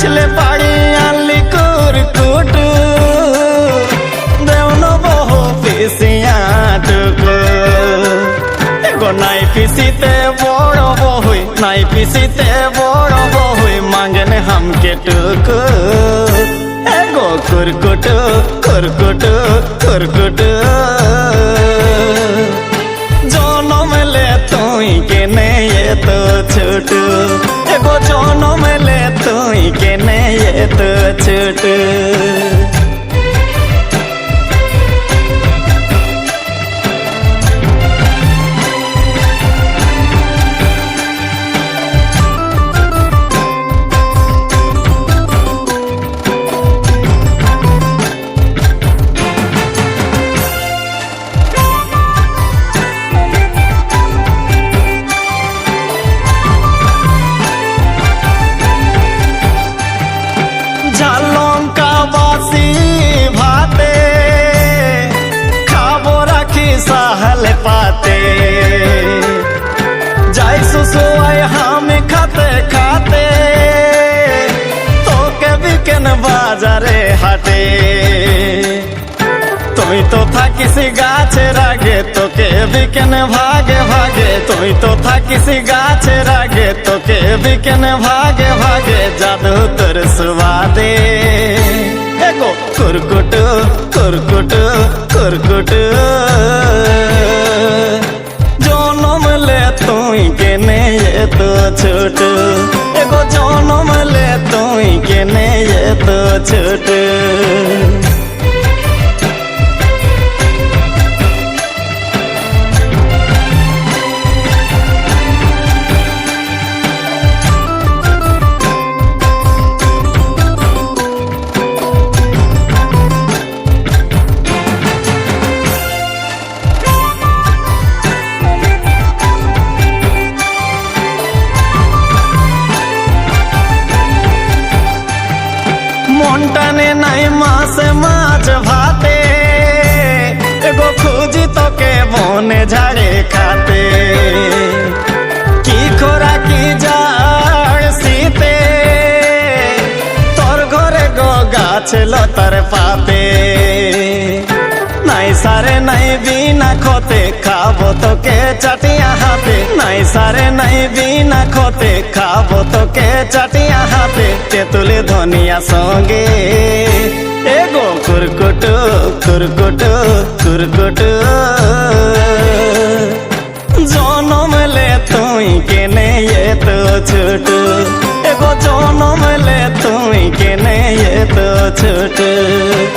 গাছলে পাড়ি আনলি কুরকুটু দেউন বহু পিসিয়া টুকু এগো নাই পিসিতে বড় বহুই নাই পিসিতে বড় বহুই মাঙ্গেন হামকে টুকু এগো কুরকুটু কুরকুটু কুরকুটু জনমলে তুই কেনে এত ছোট এগো জনমলে তুই কেনে এত ছোট सहल पाते जाय सुसुआय हम खाते खाते तो के बिकन बाजारे हाटे तुम तो था किसी गाछे रागे तो के बिकन भागे भागे तुम तो था किसी गाछे रागे तो के बिकन भागे भागे जादू तोर सुवादे एगो कुरकुटु कुरकुटु कुरकुटु জনমলে তুই কেনে এত ছোট এগো জনমলে তুই কেনে এত ছোট মনটানে নাই মাছে মাছ ভাতে এগো খুঁজি তোকে বনে ঝাড়ে খাতে কি খোরা কি যার শীতে তোর ঘরে গো গাছ লতার পাতে নাই সারে নাই বিনা খতে খাবো তোকে চাটিয়া হাতে নাই সারে নাই বিনা খতে খাবো তোকে চাটিয়া হাতে তেঁতুলে ধনিয়া সঙ্গে এগো কুরকুটু কুরকুটু কুরকুটু জনমলে তুই কেনে এত ছোট এগো জনমলে তুই কেনে এত ছোট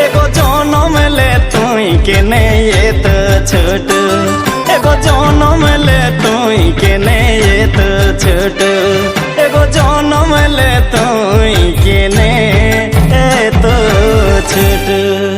এগো জনমলে তুই কেনে এত ছোট এগো জনমলে তুই কেনে এত ছোট এগো জনমলে তুই কেনে এত ছোট।